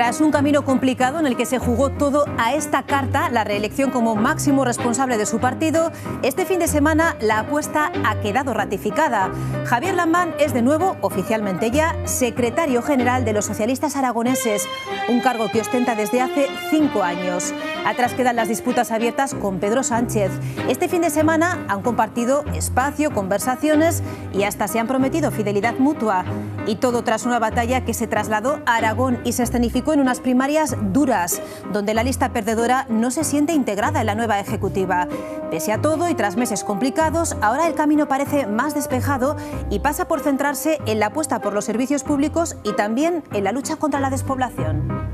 Tras un camino complicado en el que se jugó todo a esta carta, la reelección como máximo responsable de su partido, este fin de semana la apuesta ha quedado ratificada. Javier Lambán es de nuevo, oficialmente ya, secretario general de los socialistas aragoneses, un cargo que ostenta desde hace 5 años. Atrás quedan las disputas abiertas con Pedro Sánchez. Este fin de semana han compartido espacio, conversaciones y hasta se han prometido fidelidad mutua. Y todo tras una batalla que se trasladó a Aragón y se escenificó en unas primarias duras, donde la lista perdedora no se siente integrada en la nueva ejecutiva. Pese a todo y tras meses complicados, ahora el camino parece más despejado y pasa por centrarse en la apuesta por los servicios públicos y también en la lucha contra la despoblación.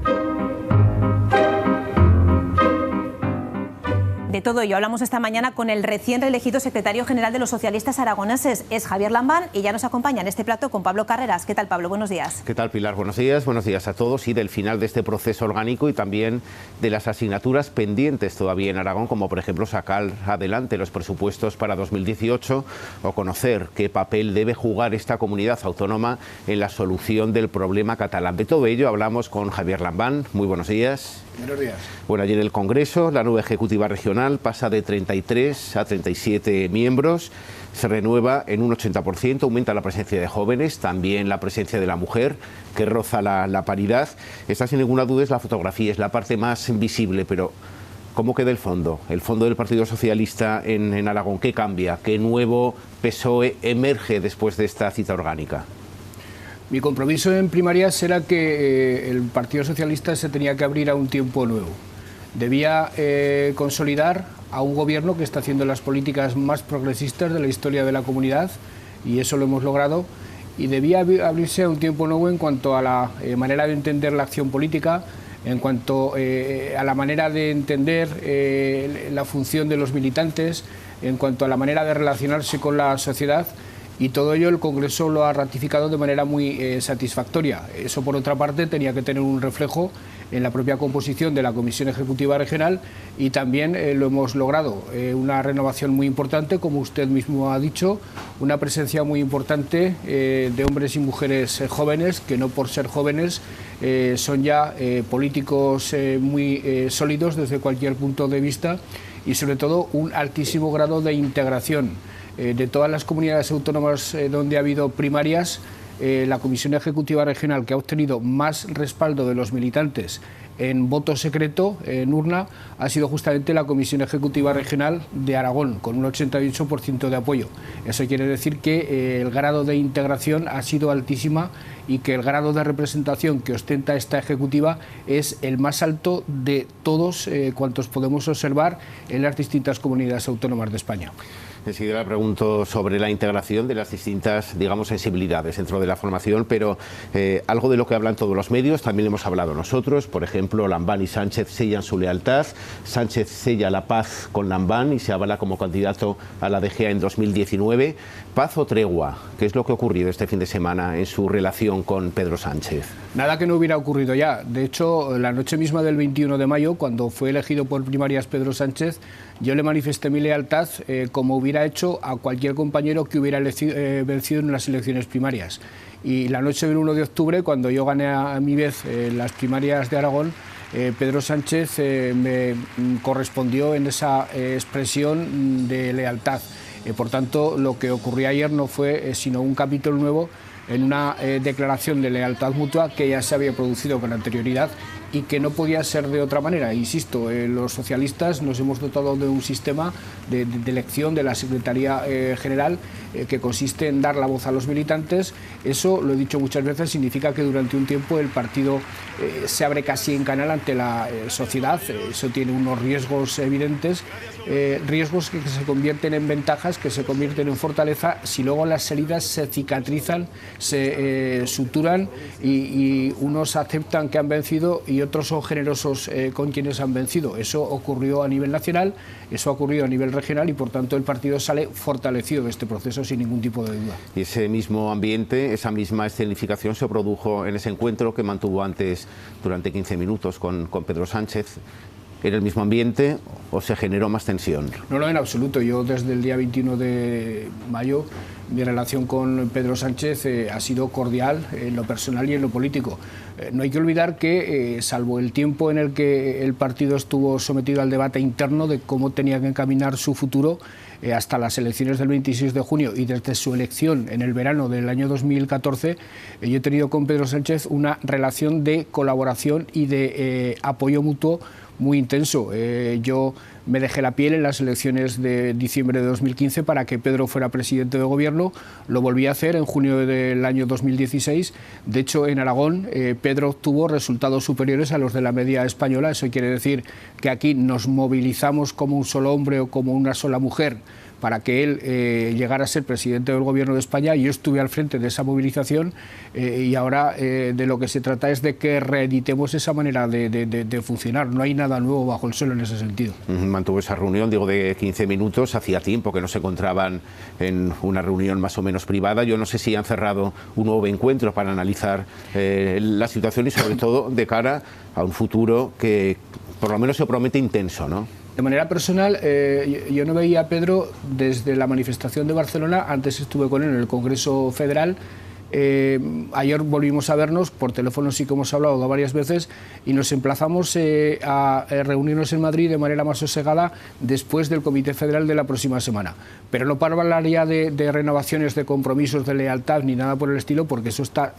De todo ello hablamos esta mañana con el recién reelegido secretario general de los socialistas aragoneses. Es Javier Lambán y ya nos acompaña en este plato con Pablo Carreras. ¿Qué tal, Pablo? Buenos días. ¿Qué tal, Pilar? Buenos días a todos. Y del final de este proceso orgánico y también de las asignaturas pendientes todavía en Aragón, como por ejemplo sacar adelante los presupuestos para 2018 o conocer qué papel debe jugar esta comunidad autónoma en la solución del problema catalán. De todo ello hablamos con Javier Lambán. Muy buenos días. Buenos días. Bueno, allí en el Congreso, la nueva ejecutiva regional pasa de 33 a 37 miembros, se renueva en un 80%, aumenta la presencia de jóvenes, también la presencia de la mujer, que roza la paridad. Esta, sin ninguna duda, es la fotografía, es la parte más visible, pero ¿cómo queda el fondo? El fondo del Partido Socialista en Aragón, ¿qué cambia? ¿Qué nuevo PSOE emerge después de esta cita orgánica? Mi compromiso en primarias era que el Partido Socialista se tenía que abrir a un tiempo nuevo. Debía consolidar a un gobierno que está haciendo las políticas más progresistas de la historia de la comunidad, y eso lo hemos logrado, y debía abrirse a un tiempo nuevo en cuanto a la manera de entender la acción política, en cuanto a la manera de entender la función de los militantes, en cuanto a la manera de relacionarse con la sociedad. Y todo ello el Congreso lo ha ratificado de manera muy satisfactoria. Eso, por otra parte, tenía que tener un reflejo en la propia composición de la Comisión Ejecutiva Regional, y también lo hemos logrado. Una renovación muy importante, como usted mismo ha dicho, una presencia muy importante de hombres y mujeres jóvenes, que no por ser jóvenes son ya políticos muy sólidos desde cualquier punto de vista, y sobre todo un altísimo grado de integración. De todas las comunidades autónomas donde ha habido primarias, la Comisión Ejecutiva Regional que ha obtenido más respaldo de los militantes en voto secreto, en urna, ha sido justamente la Comisión Ejecutiva Regional de Aragón, con un 88% de apoyo. Eso quiere decir que el grado de integración ha sido altísima y que el grado de representación que ostenta esta Ejecutiva es el más alto de todos cuantos podemos observar en las distintas comunidades autónomas de España. Enseguida le pregunto sobre la integración de las distintas, digamos, sensibilidades dentro de la formación, pero algo de lo que hablan todos los medios también hemos hablado nosotros. Por ejemplo, Lambán y Sánchez sellan su lealtad, Sánchez sella la paz con Lambán y se avala como candidato a la DGA en 2019. ¿Paz o tregua? ¿Qué es lo que ha ocurrido este fin de semana en su relación con Pedro Sánchez? Nada que no hubiera ocurrido ya. De hecho, la noche misma del 21 de mayo, cuando fue elegido por primarias Pedro Sánchez, yo le manifesté mi lealtad como hubiera hecho a cualquier compañero que hubiera vencido en las elecciones primarias. Y la noche del 1 de octubre, cuando yo gané a mi vez las primarias de Aragón, Pedro Sánchez me correspondió en esa expresión de lealtad. Por tanto, lo que ocurrió ayer no fue sino un capítulo nuevo en una declaración de lealtad mutua que ya se había producido con anterioridad y que no podía ser de otra manera. Insisto, los socialistas nos hemos dotado de un sistema de elección de la Secretaría General que consiste en dar la voz a los militantes. Eso, lo he dicho muchas veces, significa que durante un tiempo el partido se abre casi en canal ante la sociedad. Eso tiene unos riesgos evidentes, riesgos que se convierten en ventajas, que se convierten en fortaleza si luego las heridas se cicatrizan, se suturan y unos aceptan que han vencido y otros son generosos con quienes han vencido. Eso ocurrió a nivel nacional, eso ha ocurrido a nivel regional y por tanto el partido sale fortalecido de este proceso sin ningún tipo de duda. Y ese mismo ambiente, esa misma escenificación se produjo en ese encuentro que mantuvo antes durante 15 minutos con Pedro Sánchez. ¿Era el mismo ambiente o se generó más tensión? No, en absoluto. Yo desde el día 21 de mayo mi relación con Pedro Sánchez ha sido cordial en lo personal y en lo político. No hay que olvidar que, salvo el tiempo en el que el partido estuvo sometido al debate interno de cómo tenía que encaminar su futuro, hasta las elecciones del 26 de junio y desde su elección en el verano del año 2014, yo he tenido con Pedro Sánchez una relación de colaboración y de apoyo mutuo muy intenso. Yo me dejé la piel en las elecciones de diciembre de 2015 para que Pedro fuera presidente de gobierno. Lo volví a hacer en junio del año 2016. De hecho, en Aragón, Pedro obtuvo resultados superiores a los de la media española. Eso quiere decir que aquí nos movilizamos como un solo hombre o como una sola mujer para que él llegara a ser presidente del Gobierno de España. Yo estuve al frente de esa movilización y ahora de lo que se trata es de que reeditemos esa manera de funcionar. No hay nada nuevo bajo el suelo en ese sentido. Mantuvo esa reunión, digo, de 15 minutos. Hacía tiempo que no se encontraban en una reunión más o menos privada. Yo no sé si han cerrado un nuevo encuentro para analizar la situación y sobre todo de cara a un futuro que por lo menos se promete intenso, ¿no? De manera personal, yo no veía a Pedro desde la manifestación de Barcelona. Antes estuve con él en el Congreso Federal. Ayer volvimos a vernos, por teléfono sí que hemos hablado varias veces y nos emplazamos a reunirnos en Madrid de manera más sosegada después del Comité Federal de la próxima semana. Pero no para hablar ya de renovaciones, de compromisos, de lealtad ni nada por el estilo, porque eso está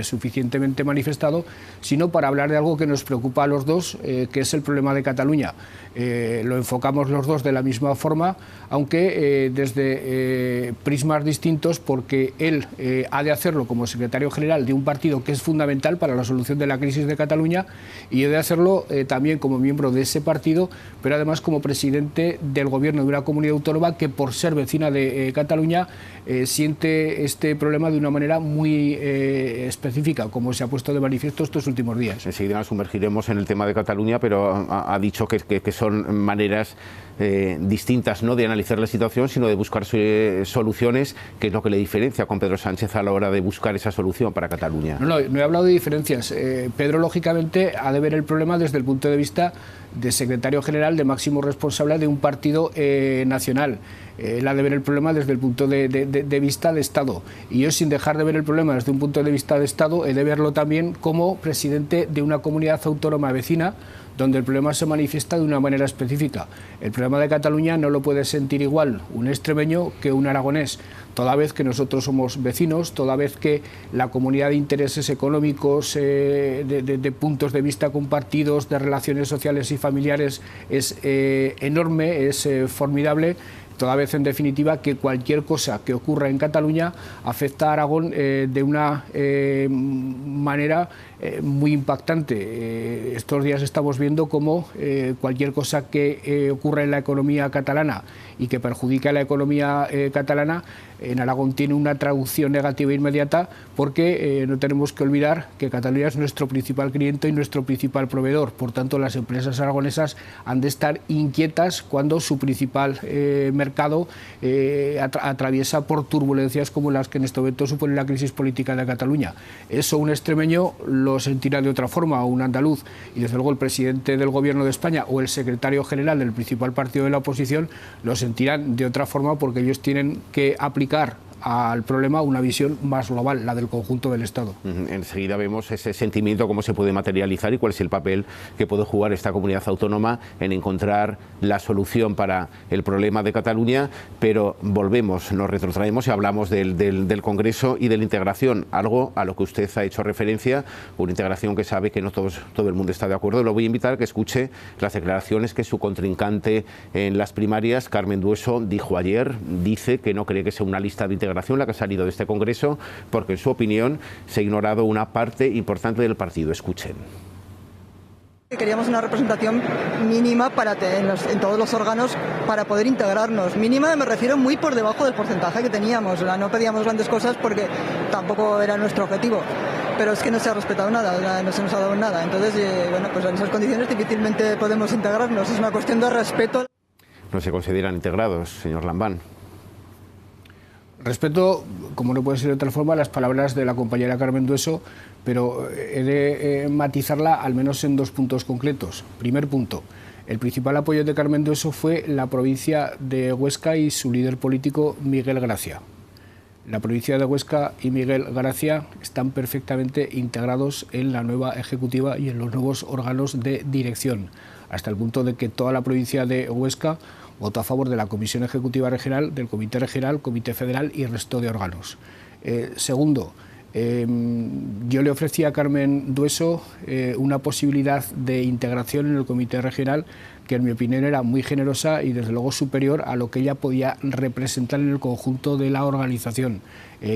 suficientemente manifestado, sino para hablar de algo que nos preocupa a los dos, que es el problema de Cataluña. Lo enfocamos los dos de la misma forma, aunque desde prismas distintos, porque él ha de hacerlo como secretario general de un partido que es fundamental para la solución de la crisis de Cataluña, y yo de hacerlo también como miembro de ese partido, pero además como presidente del gobierno de una comunidad autónoma que, por ser vecina de Cataluña, siente este problema de una manera muy específica, como se ha puesto de manifiesto estos últimos días. Enseguida nos sumergiremos en el tema de Cataluña, pero ha dicho que son maneras distintas, no de analizar la situación, sino de buscar soluciones, que es lo que le diferencia con Pedro Sánchez a la hora de buscar esa solución para Cataluña. No he hablado de diferencias. Pedro, lógicamente, ha de ver el problema desde el punto de vista de secretario general, de máximo responsable de un partido nacional. Él ha de ver el problema desde el punto de vista de Estado. Y yo, sin dejar de ver el problema desde un punto de vista de Estado, he de verlo también como presidente de una comunidad autónoma vecina, donde el problema se manifiesta de una manera específica. El problema de Cataluña no lo puede sentir igual un extremeño que un aragonés, toda vez que nosotros somos vecinos, toda vez que la comunidad de intereses económicos, de puntos de vista compartidos, de relaciones sociales y familiares es enorme, es formidable, toda vez, en definitiva, que cualquier cosa que ocurra en Cataluña afecta a Aragón de una manera muy impactante. Estos días estamos viendo cómo cualquier cosa que ocurra en la economía catalana y que perjudique a la economía catalana, en Aragón tiene una traducción negativa inmediata, porque no tenemos que olvidar que Cataluña es nuestro principal cliente y nuestro principal proveedor. Por tanto, las empresas aragonesas han de estar inquietas cuando su principal mercado atraviesa por turbulencias como las que en este momento supone la crisis política de Cataluña. Eso un extremeño lo sentirá de otra forma, o un andaluz, y desde luego el presidente del Gobierno de España o el secretario general del principal partido de la oposición lo sentirán de otra forma, porque ellos tienen que aplicar al problema una visión más global, la del conjunto del Estado. Enseguida vemos ese sentimiento, cómo se puede materializar y cuál es el papel que puede jugar esta comunidad autónoma en encontrar la solución para el problema de Cataluña, pero volvemos, nos retrotraemos y hablamos del Congreso y de la integración, algo a lo que usted ha hecho referencia, una integración que sabe que no todo el mundo está de acuerdo. Lo voy a invitar a que escuche las declaraciones que su contrincante en las primarias, Carmen Dueso, dijo ayer. Dice que no cree que sea una lista de integración la que ha salido de este Congreso, porque en su opinión se ha ignorado una parte importante del partido. Escuchen. Queríamos una representación mínima en todos los órganos para poder integrarnos. Mínima me refiero muy por debajo del porcentaje que teníamos. No pedíamos grandes cosas porque tampoco era nuestro objetivo. Pero es que no se ha respetado nada, no se nos ha dado nada. Entonces, pues en esas condiciones difícilmente podemos integrarnos. Es una cuestión de respeto. No se consideran integrados, señor Lambán. Respeto, como no puede ser de otra forma, las palabras de la compañera Carmen Dueso, pero he de matizarla al menos en dos puntos concretos. Primer punto, el principal apoyo de Carmen Dueso fue la provincia de Huesca y su líder político, Miguel Gracia. La provincia de Huesca y Miguel Gracia están perfectamente integrados en la nueva ejecutiva y en los nuevos órganos de dirección, hasta el punto de que toda la provincia de Huesca votó a favor de la Comisión Ejecutiva Regional, del Comité Regional, Comité Federal y el resto de órganos. Segundo, yo le ofrecí a Carmen Dueso una posibilidad de integración en el Comité Regional que en mi opinión era muy generosa y desde luego superior a lo que ella podía representar en el conjunto de la organización.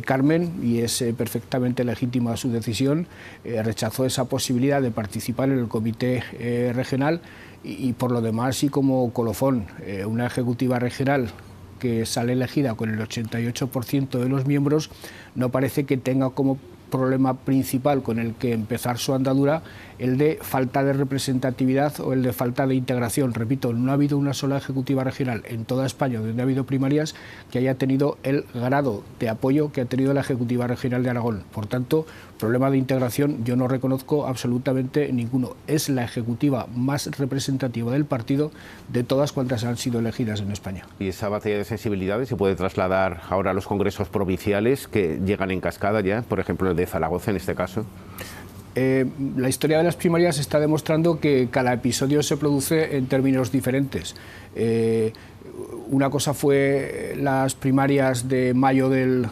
Carmen, y es perfectamente legítima su decisión, rechazó esa posibilidad de participar en el Comité Regional y por lo demás, y como colofón, una ejecutiva regional que sale elegida con el 88% de los miembros, no parece que tenga como problema principal con el que empezar su andadura el de falta de representatividad o el de falta de integración. Repito, no ha habido una sola ejecutiva regional en toda España donde ha habido primarias que haya tenido el grado de apoyo que ha tenido la ejecutiva regional de Aragón. Por tanto, problema de integración yo no reconozco absolutamente ninguno. Es la ejecutiva más representativa del partido de todas cuantas han sido elegidas en España. Y esa batalla de sensibilidades se puede trasladar ahora a los congresos provinciales que llegan en cascada ya, por ejemplo el de Zaragoza en este caso. La historia de las primarias está demostrando que cada episodio se produce en términos diferentes. Una cosa fue las primarias de mayo del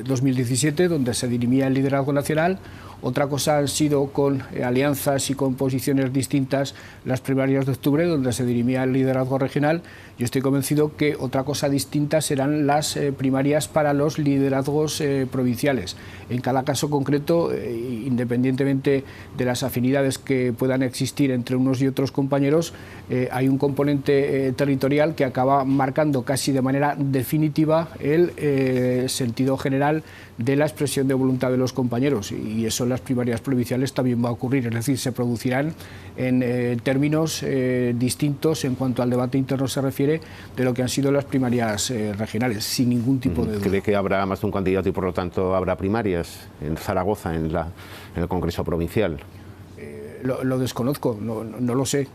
2017, donde se dirimía el liderazgo nacional. Otra cosa han sido con alianzas y con posiciones distintas las primarias de octubre, donde se dirimía el liderazgo regional. Yo estoy convencido que otra cosa distinta serán las primarias para los liderazgos provinciales. En cada caso concreto, independientemente de las afinidades que puedan existir entre unos y otros compañeros, hay un componente territorial que acaba marcando casi de manera definitiva el sentido general de la expresión de voluntad de los compañeros, y eso en las primarias provinciales también va a ocurrir, es decir, se producirán en términos distintos en cuanto al debate interno se refiere de lo que han sido las primarias regionales, sin ningún tipo de duda. ¿Cree que habrá más de un candidato y por lo tanto habrá primarias en Zaragoza, en el Congreso Provincial? Lo desconozco, no lo sé.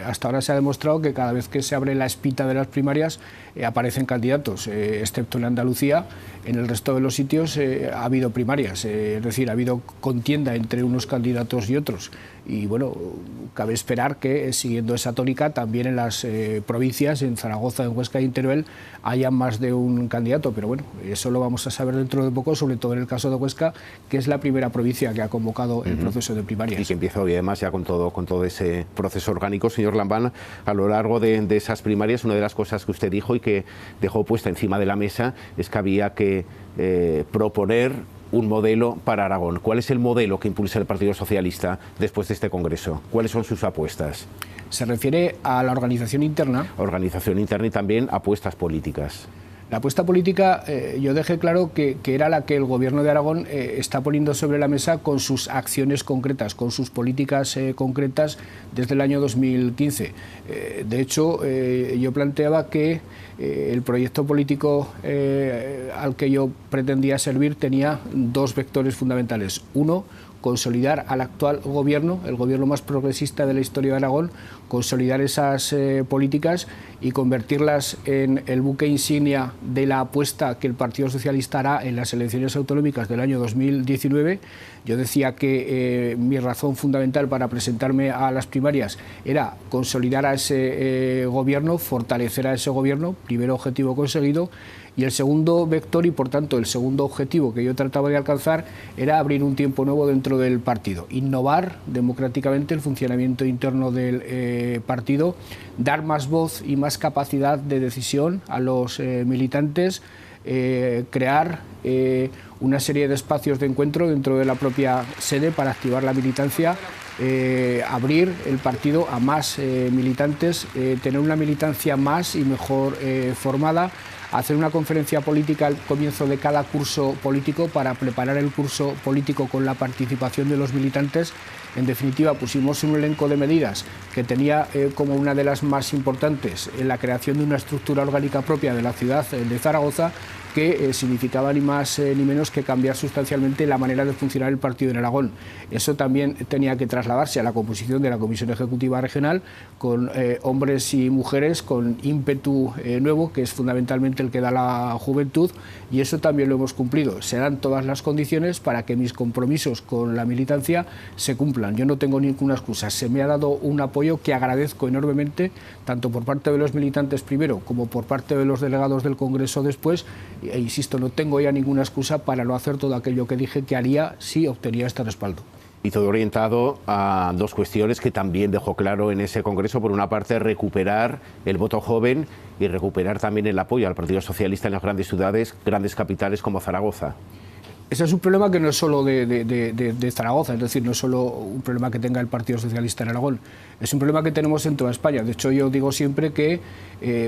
Hasta ahora se ha demostrado que cada vez que se abre la espita de las primarias aparecen candidatos, excepto en Andalucía. En el resto de los sitios ha habido primarias, es decir, ha habido contienda entre unos candidatos y otros. Y bueno, cabe esperar que siguiendo esa tónica también en las provincias, en Zaragoza, en Huesca y en Teruel, haya más de un candidato. Pero bueno, eso lo vamos a saber dentro de poco, sobre todo en el caso de Huesca, que es la primera provincia que ha convocado el proceso de primarias. Y que empieza hoy además ya con todo ese proceso orgánico. Señor Lambán, a lo largo de esas primarias, una de las cosas que usted dijo y que dejó puesta encima de la mesa es que había que proponer un modelo para Aragón. ¿Cuál es el modelo que impulsa el Partido Socialista después de este Congreso? ¿Cuáles son sus apuestas? Se refiere a la organización interna. Organización interna y también apuestas políticas. La apuesta política, yo dejé claro que era la que el Gobierno de Aragón está poniendo sobre la mesa con sus acciones concretas, con sus políticas concretas desde el año 2015. De hecho, yo planteaba que el proyecto político al que yo pretendía servir tenía dos vectores fundamentales. Uno, consolidar al actual gobierno, el gobierno más progresista de la historia de Aragón, consolidar esas políticas y convertirlas en el buque insignia de la apuesta que el Partido Socialista hará en las elecciones autonómicas del año 2019. Yo decía que mi razón fundamental para presentarme a las primarias era consolidar a ese gobierno, fortalecer a ese gobierno, primer objetivo conseguido. Y el segundo vector y, por tanto, el segundo objetivo que yo trataba de alcanzar era abrir un tiempo nuevo dentro del partido, innovar democráticamente el funcionamiento interno del partido, dar más voz y más capacidad de decisión a los militantes, crear una serie de espacios de encuentro dentro de la propia sede para activar la militancia, abrir el partido a más militantes, tener una militancia más y mejor formada, hacer una conferencia política al comienzo de cada curso político para preparar el curso político con la participación de los militantes. En definitiva, pusimos un elenco de medidas que tenía como una de las más importantes la creación de una estructura orgánica propia de la ciudad de Zaragoza que significaba ni más ni menos que cambiar sustancialmente la manera de funcionar el partido en Aragón. Eso también tenía que trasladarse a la composición de la Comisión Ejecutiva Regional, con hombres y mujeres con ímpetu nuevo, que es fundamentalmente el que da la juventud, y eso también lo hemos cumplido. Se dan todas las condiciones para que mis compromisos con la militancia se cumplan. Yo no tengo ninguna excusa. Se me ha dado un apoyo que agradezco enormemente, tanto por parte de los militantes primero como por parte de los delegados del Congreso después, e insisto, no tengo ya ninguna excusa para no hacer todo aquello que dije que haría si obtenía este respaldo. Y todo orientado a dos cuestiones que también dejó claro en ese Congreso. Por una parte, recuperar el voto joven y recuperar también el apoyo al Partido Socialista en las grandes ciudades, grandes capitales como Zaragoza. Ese es un problema que no es solo de Zaragoza, es decir, no es solo un problema que tenga el Partido Socialista en Aragón, es un problema que tenemos en toda España. De hecho, yo digo siempre que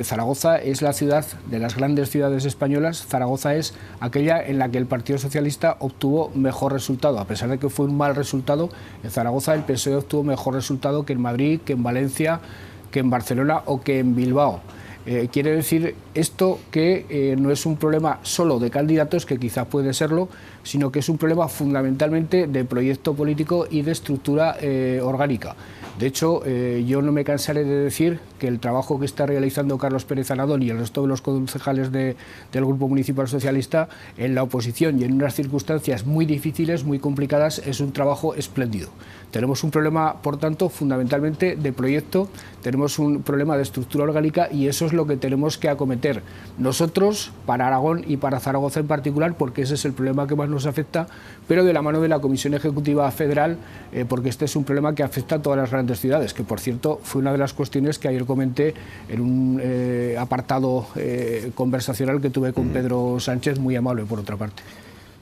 Zaragoza es la ciudad de las grandes ciudades españolas. Zaragoza es aquella en la que el Partido Socialista obtuvo mejor resultado. A pesar de que fue un mal resultado, en Zaragoza el PSOE obtuvo mejor resultado que en Madrid, que en Valencia, que en Barcelona o que en Bilbao. Quiere decir esto que no es un problema solo de candidatos, que quizá puede serlo, sino que es un problema fundamentalmente de proyecto político y de estructura orgánica. De hecho, yo no me cansaré de decir que el trabajo que está realizando Carlos Pérez Anadón y el resto de los concejales del Grupo Municipal Socialista en la oposición y en unas circunstancias muy difíciles, muy complicadas, es un trabajo espléndido. Tenemos un problema, por tanto, fundamentalmente de proyecto, tenemos un problema de estructura orgánica, y eso es lo que tenemos que acometer nosotros para Aragón y para Zaragoza en particular, porque ese es el problema que más nos afecta, pero de la mano de la Comisión Ejecutiva Federal, porque este es un problema que afecta a todas las grandes ciudades, que por cierto fue una de las cuestiones que ayer comenté en un apartado conversacional que tuve con Pedro Sánchez, muy amable por otra parte.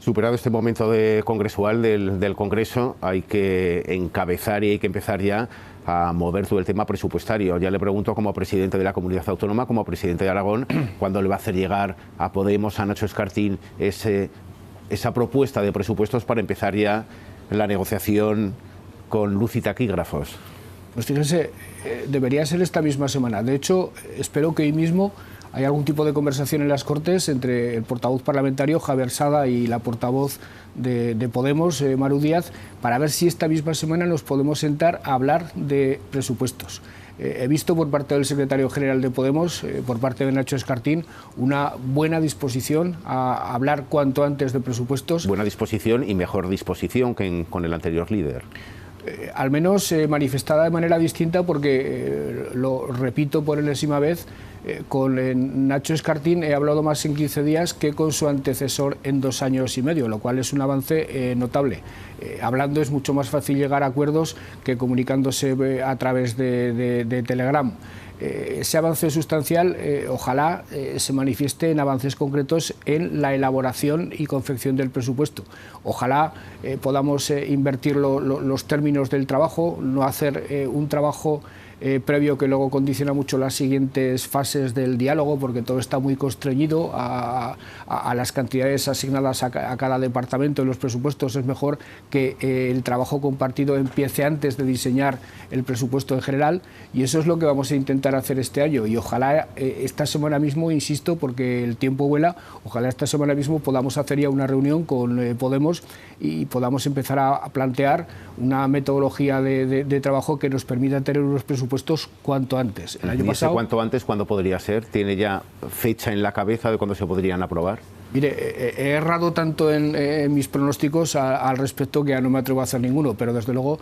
Superado este momento congresual del Congreso, hay que encabezar y hay que empezar ya a mover todo el tema presupuestario. Ya le pregunto, como presidente de la Comunidad Autónoma, como presidente de Aragón, ¿cuándo le va a hacer llegar a Podemos, a Nacho Escartín, esa propuesta de presupuestos para empezar ya la negociación con luz y taquígrafos? Pues fíjense, debería ser esta misma semana. De hecho, espero que hoy mismo hay algún tipo de conversación en las Cortes entre el portavoz parlamentario Javier Sada y la portavoz de Podemos, Maru Díaz, para ver si esta misma semana nos podemos sentar a hablar de presupuestos. He visto por parte del secretario general de Podemos, por parte de Nacho Escartín, una buena disposición a hablar cuanto antes de presupuestos. Buena disposición y mejor disposición que con el anterior líder. Al menos manifestada de manera distinta, porque lo repito por enésima vez, con Nacho Escartín he hablado más en 15 días que con su antecesor en 2 años y medio, lo cual es un avance notable. Hablando es mucho más fácil llegar a acuerdos que comunicándose a través de Telegram. Ese avance sustancial ojalá se manifieste en avances concretos en la elaboración y confección del presupuesto. Ojalá podamos invertir los términos del trabajo, no hacer un trabajo previo que luego condiciona mucho las siguientes fases del diálogo, porque todo está muy constreñido a las cantidades asignadas a cada departamento en los presupuestos. Es mejor que el trabajo compartido empiece antes de diseñar el presupuesto en general, y eso es lo que vamos a intentar hacer este año. Y ojalá esta semana mismo, insisto, porque el tiempo vuela, ojalá esta semana mismo podamos hacer ya una reunión con Podemos y podamos empezar a plantear una metodología de trabajo que nos permita tener unos presupuestos cuanto antes. El año pasado, cuanto antes, ¿cuándo podría ser? ¿Tiene ya fecha en la cabeza de cuándo se podrían aprobar? Mire, he errado tanto en mis pronósticos al respecto que ya no me atrevo a hacer ninguno, pero desde luego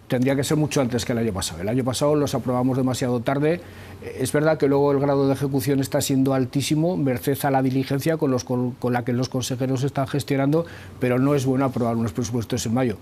tendría que ser mucho antes que el año pasado. El año pasado los aprobamos demasiado tarde. Es verdad que luego el grado de ejecución está siendo altísimo, merced a la diligencia con la que los consejeros están gestionando, pero no es bueno aprobar unos presupuestos en mayo.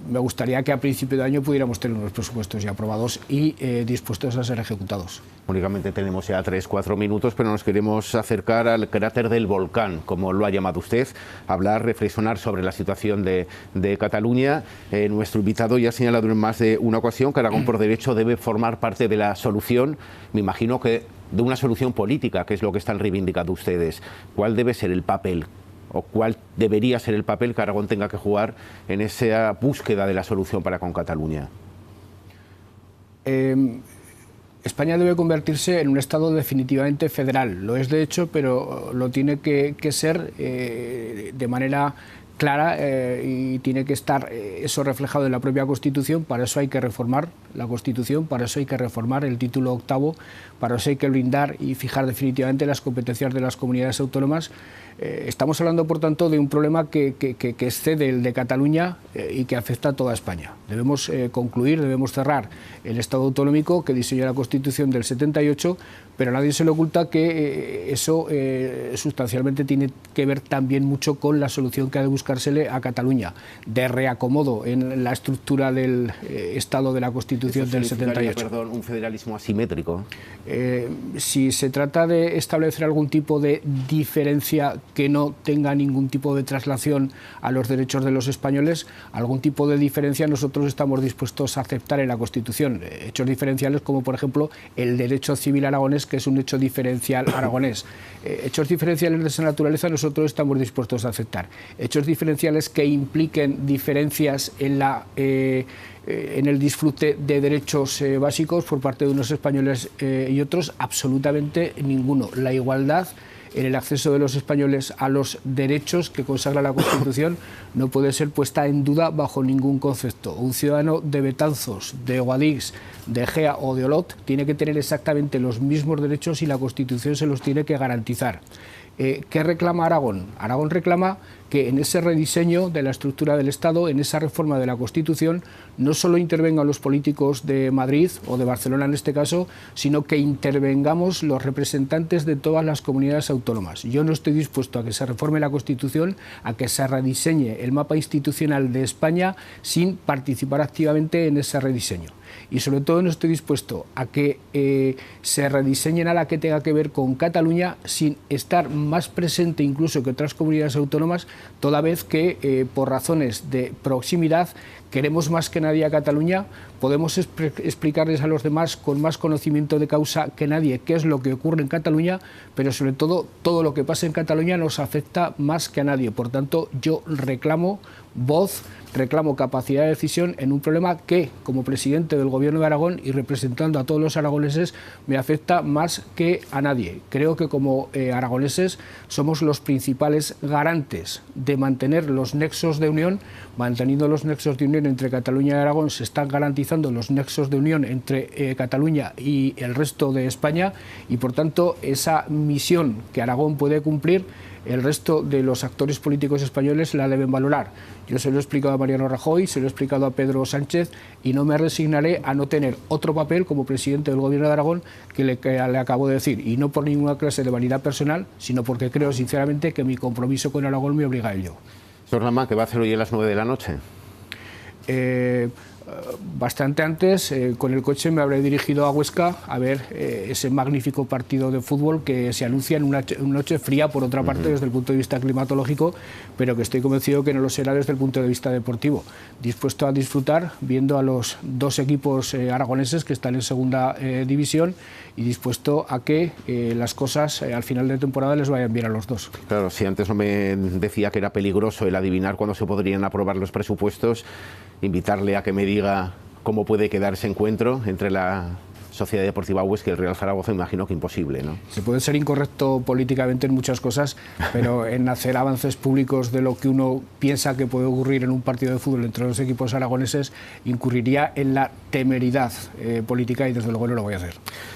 Me gustaría que a principio de año pudiéramos tener unos presupuestos ya aprobados y dispuestos a ser ejecutados. Únicamente tenemos ya 3-4 minutos, pero nos queremos acercar al cráter del volcán, como lo ha llamado usted, hablar, reflexionar sobre la situación de Cataluña. Nuestro invitado ya ha señalado en más de una ocasión que Aragón por derecho debe formar parte de la solución, me imagino que de una solución política, que es lo que están reivindicando ustedes. ¿Cuál debe ser el papel o cuál debería ser el papel que Aragón tenga que jugar en esa búsqueda de la solución para con Cataluña? España debe convertirse en un Estado definitivamente federal. Lo es de hecho, pero lo tiene que ser de manera clara y tiene que estar eso reflejado en la propia Constitución. Para eso hay que reformar la Constitución, para eso hay que reformar el título octavo, para eso hay que blindar y fijar definitivamente las competencias de las comunidades autónomas. Estamos hablando, por tanto, de un problema que excede el de Cataluña y que afecta a toda España. Debemos concluir, debemos cerrar el Estado autonómico que diseñó la Constitución del 78, pero a nadie se le oculta que eso sustancialmente tiene que ver también mucho con la solución que ha de buscársele a Cataluña, de reacomodo en la estructura del Estado de la Constitución del 78. Perdón, un federalismo asimétrico. Si se trata de establecer algún tipo de diferencia que no tenga ningún tipo de traslación a los derechos de los españoles, algún tipo de diferencia nosotros estamos dispuestos a aceptar en la Constitución. Hechos diferenciales como, por ejemplo, el derecho civil aragonés, que es un hecho diferencial aragonés. Hechos diferenciales de esa naturaleza nosotros estamos dispuestos a aceptar. Hechos diferenciales que impliquen diferencias en el disfrute de derechos básicos por parte de unos españoles y otros, absolutamente ninguno. La igualdad en el acceso de los españoles a los derechos que consagra la Constitución no puede ser puesta en duda bajo ningún concepto. Un ciudadano de Betanzos, de Guadix, de Egea o de Olot tiene que tener exactamente los mismos derechos y la Constitución se los tiene que garantizar. ¿Qué reclama Aragón? Aragón reclama que en ese rediseño de la estructura del Estado, en esa reforma de la Constitución, no solo intervengan los políticos de Madrid o de Barcelona en este caso, sino que intervengamos los representantes de todas las comunidades autónomas. Yo no estoy dispuesto a que se reforme la Constitución, a que se rediseñe el mapa institucional de España sin participar activamente en ese rediseño. Y sobre todo no estoy dispuesto a que se rediseñe nada que tenga que ver con Cataluña sin estar más presente incluso que otras comunidades autónomas, toda vez que por razones de proximidad queremos más que nadie a Cataluña, podemos explicarles a los demás con más conocimiento de causa que nadie qué es lo que ocurre en Cataluña, pero sobre todo todo lo que pasa en Cataluña nos afecta más que a nadie. Por tanto, yo reclamo voz, reclamo capacidad de decisión en un problema que, como presidente del Gobierno de Aragón y representando a todos los aragoneses, me afecta más que a nadie. Creo que como aragoneses somos los principales garantes de mantener los nexos de unión. Manteniendo los nexos de unión entre Cataluña y Aragón, se están garantizando los nexos de unión entre Cataluña y el resto de España, y por tanto esa misión que Aragón puede cumplir, el resto de los actores políticos españoles la deben valorar. Yo se lo he explicado a Mariano Rajoy, se lo he explicado a Pedro Sánchez, y no me resignaré a no tener otro papel como presidente del Gobierno de Aragón que le acabo de decir, y no por ninguna clase de vanidad personal, sino porque creo sinceramente que mi compromiso con Aragón me obliga a ello. Señor Lamán, ¿qué va a hacer hoy a las 9 de la noche? Bastante antes, con el coche me habré dirigido a Huesca a ver ese magnífico partido de fútbol que se anuncia en una noche fría, por otra parte, desde el punto de vista climatológico, pero que estoy convencido que no lo será desde el punto de vista deportivo. Dispuesto a disfrutar viendo a los dos equipos aragoneses que están en segunda división, y dispuesto a que las cosas al final de temporada les vayan bien a los dos. Claro, si antes no me decía que era peligroso el adivinar cuándo se podrían aprobar los presupuestos, invitarle a que me diga cómo puede quedar ese encuentro entre la Sociedad Deportiva Huesca y el Real Zaragoza, imagino que imposible, ¿no? Se puede ser incorrecto políticamente en muchas cosas, pero en hacer avances públicos de lo que uno piensa que puede ocurrir en un partido de fútbol entre los equipos aragoneses incurriría en la temeridad política, y desde luego no lo voy a hacer.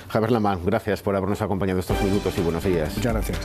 Javier Lamán, gracias por habernos acompañado estos minutos y buenos días. Muchas gracias.